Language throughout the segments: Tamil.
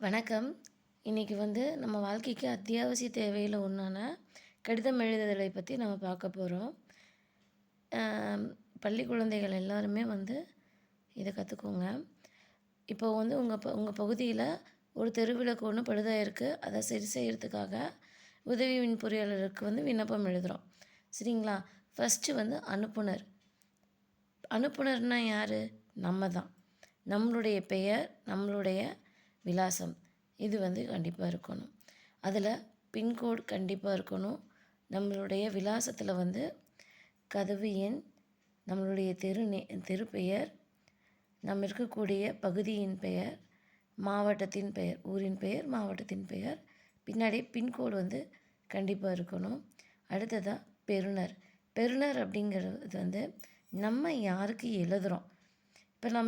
வணக்கம். இன்றைக்கி நம்ம வாழ்க்கைக்கு அத்தியாவசிய தேவையில் ஒன்றான கடிதம் எழுதுதலை பற்றி நம்ம பார்க்க போகிறோம். பள்ளி குழந்தைகள் எல்லாருமே இதை கற்றுக்கோங்க. இப்போ உங்கள் பகுதியில் ஒரு தெருவிளக்கு ஒன்று பழுதாயிருக்கு. அதை சரி செய்கிறதுக்காக உதவி மின் பொறியாளருக்கு விண்ணப்பம் எழுதுகிறோம். சரிங்களா? ஃபஸ்ட்டு அனுப்புனர். அனுப்புனர்னால் யார்? நம்ம தான். நம்மளுடைய பெயர், நம்மளுடைய விலாசம் இது கண்டிப்பாக இருக்கணும். அதில் பின்கோட் கண்டிப்பாக இருக்கணும். நம்மளுடைய விலாசத்தில் கதவு எண், நம்மளுடைய தெரு பெயர், நம்ம இருக்கக்கூடிய பகுதியின் பெயர், மாவட்டத்தின் பெயர், ஊரின் பெயர், மாவட்டத்தின் பெயர், பின்னாடி பின்கோடு கண்டிப்பாக இருக்கணும். அடுத்ததாக பெறுநர். பெறுநர் அப்படிங்கிறது நம்ம யாருக்கு எழுதுகிறோம்.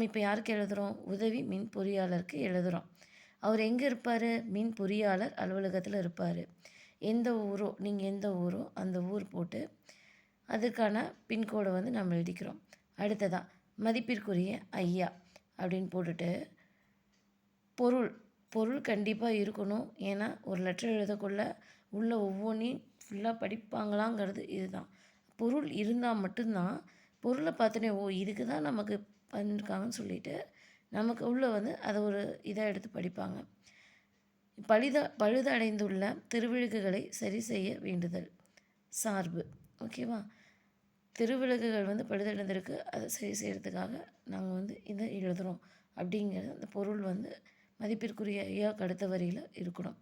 இப்போ யாருக்கு எழுதுகிறோம்? உதவி மின் பொறியாளருக்கு எழுதுகிறோம். அவர் எங்கே இருப்பார்? மின் பொறியாளர் அலுவலகத்தில் இருப்பார். எந்த ஊரோ, நீங்கள் எந்த ஊரோ அந்த ஊர் போட்டு அதுக்கான பின்கோடை நம்ம எழுதிக்கிறோம். அடுத்ததாக மதிப்பிற்குரிய ஐயா அப்படின்னு போட்டுட்டு பொருள் கண்டிப்பாக இருக்கணும். ஏன்னா ஒரு லெட்டர் எழுதக்குள்ள உள்ள ஒவ்வொன்றையும் ஃபுல்லாக படிப்பாங்களாங்கிறது இதுதான். பொருள் இருந்தால் மட்டும்தான் பொருளை பார்த்தோன்னே இதுக்கு தான் நமக்கு பண்ணியிருக்காங்கன்னு சொல்லிவிட்டு நமக்கு உள்ளே அதை ஒரு இதாக எடுத்து படிப்பாங்க. பழுதடைந்துள்ள திருவிளக்குகளை சரி செய்ய வேண்டுதல். சார்பு. ஓகேவா? திருவிளக்குகள் பழுதடைந்திருக்கு, அதை சரி செய்கிறதுக்காக நாங்கள் இதை எழுதுகிறோம் அப்படிங்கிறது அந்த பொருள் மதிப்பிற்குரிய ஐயாவுக்கு அடுத்த வரியில் இருக்கணும்.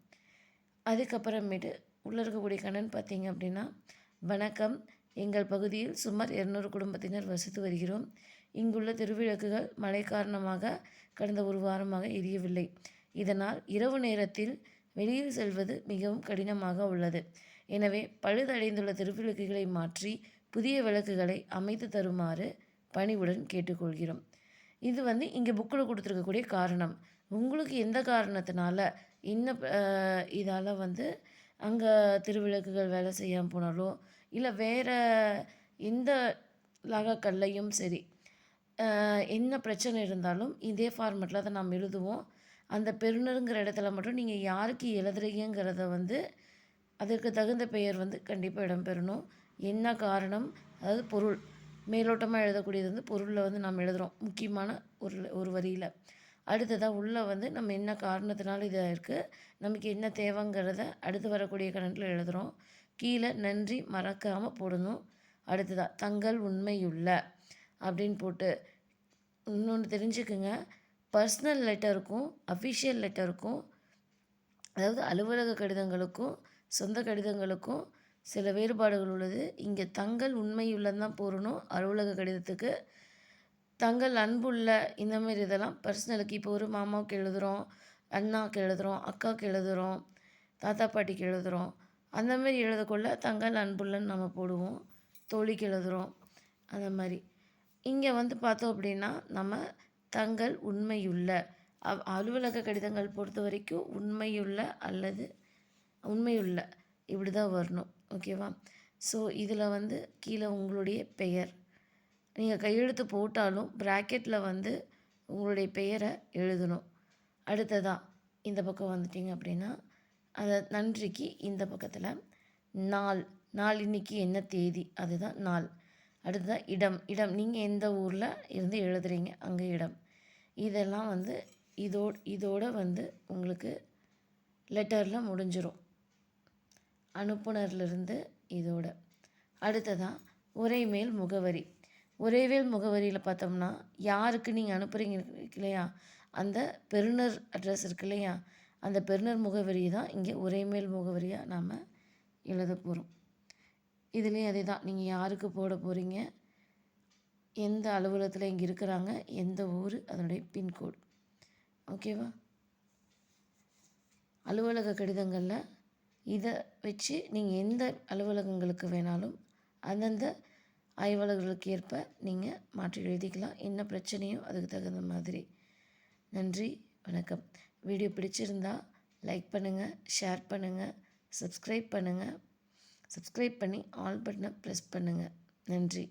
அதுக்கப்புறமேட்டு உள்ளே இருக்கக்கூடிய கண்ணன் பார்த்தீங்க அப்படின்னா, வணக்கம், எங்கள் பகுதியில் சுமார் 200 குடும்பத்தினர் வசித்து வருகிறோம். இங்குள்ள திருவிளக்குகள் மழை காரணமாக கடந்த ஒரு வாரமாக எரியவில்லை. இதனால் இரவு நேரத்தில் வெளியில் செல்வது மிகவும் கடினமாக உள்ளது. எனவே பழுதடைந்துள்ள திருவிளக்குகளை மாற்றி புதிய விளக்குகளை அமைத்து தருமாறு பணிவுடன் கேட்டுக்கொள்கிறோம். இது இங்கே புக்கில் கொடுத்துருக்கக்கூடிய காரணம். உங்களுக்கு எந்த காரணத்தினால இன்னும் இதால் அங்கே திருவிளக்குகள் வேலை செய்யாமல் போனாலோ இல்லை வேறு எந்த லகக்கல்லையும் சரி என்ன பிரச்சனை இருந்தாலும் இதே ஃபார்மெட்டில் அதை நாம் எழுதுவோம். அந்த பெறுநருங்கிற இடத்துல மட்டும் நீங்கள் யாருக்கு எழுதுறீங்கிறத அதற்கு தகுந்த பெயர் கண்டிப்பாக இடம்பெறணும். என்ன காரணம், அதாவது பொருள் மேலோட்டமாக எழுதக்கூடியது பொருளில் நாம் எழுதுகிறோம் முக்கியமான ஒரு வரியில். அடுத்ததாக உள்ளே நம்ம என்ன காரணத்தினால இதாக இருக்குது, நமக்கு என்ன தேவைங்கிறத அடுத்து வரக்கூடிய கணக்கில் எழுதுகிறோம். கீழே நன்றி மறக்காமல் போடணும். அடுத்ததாக தங்கள் உண்மையுள்ள அப்படின்னு போட்டு இன்னொன்று தெரிஞ்சுக்குங்க. பர்சனல் லெட்டருக்கும் அஃபிஷியல் லெட்டருக்கும், அதாவது அலுவலக கடிதங்களுக்கும் சொந்த கடிதங்களுக்கும் சில வேறுபாடுகள் உள்ளது. இங்கே தங்கள் உண்மையுள்ளன்னு தான் போடணும். அலுவலக கடிதத்துக்கு தங்கள் அன்புள்ள இந்தமாரி இதெல்லாம் பர்சனலுக்கு. இப்போ ஒரு மாமாவுக்கு எழுதுகிறோம், அண்ணாவுக்கு எழுதுகிறோம், அக்காவுக்கு எழுதுகிறோம், தாத்தா பாட்டிக்கு எழுதுகிறோம். அந்தமாரி எழுதக்குள்ள தங்கள் அன்புள்ளன்னு நம்ம போடுவோம். தோழிக்கு எழுதுகிறோம் அந்த மாதிரி. இங்கே பார்த்தோம் அப்படின்னா நம்ம தங்கள் உண்மையுள்ள அலுவலக கடிதங்கள் பொறுத்த வரைக்கும் உண்மையுள்ள அல்லது உண்மையுள்ள இப்படி தான் வரணும். ஓகேவா? ஸோ இதில் கீழே உங்களுடைய பெயர் நீங்கள் கையெழுத்து போட்டாலும் ப்ராக்கெட்டில் உங்களுடைய பெயரை எழுதணும். அடுத்ததாக இந்த பக்கம் வந்துட்டிங்க அப்படின்னா அதை நன்றிக்கு இந்த பக்கத்தில் நாள் இன்றைக்கி என்ன தேதி அதுதான் நாள். அடுத்ததாக இடம் நீங்கள் எந்த ஊரில் இருந்து எழுதுகிறீங்க அங்கே இடம். இதெல்லாம் இதோட உங்களுக்கு லெட்டரில் முடிஞ்சிடும். அனுப்புனர்லேருந்து இதோட. அடுத்ததாக உரைமேல் முகவரி. உரைமேல் முகவரியில் பார்த்தோம்னா யாருக்கு நீங்கள் அனுப்புகிறீங்க இல்லையா, அந்த பெறுநர் அட்ரஸ் இருக்கு இல்லையா, அந்த பெறுநர் முகவரி தான் இங்கே உரைமேல் முகவரியாக நாம் எழுத போகிறோம். இதுலேயும் அதே தான். நீங்கள் யாருக்கு போட போகிறீங்க, எந்த அலுவலகத்தில் இங்கே இருக்கிறாங்க, எந்த ஊர், அதனுடைய பின்கோடு. ஓகேவா? அலுவலக கடிதங்களில் இதை வச்சு நீங்கள் எந்த அலுவலகங்களுக்கு வேணாலும் அந்தந்த ஆய்வாளர்களுக்கு ஏற்ப நீங்கள் மாற்றி எழுதிக்கலாம். என்ன பிரச்சனையோ அதுக்கு தகுந்த மாதிரி. நன்றி, வணக்கம். வீடியோ பிடிச்சிருந்தா லைக் பண்ணுங்கள், ஷேர் பண்ணுங்கள், சப்ஸ்கிரைப் பண்ணி ஆல் பட்டனை ப்ரெஸ் பண்ணுங்கள். நன்றி.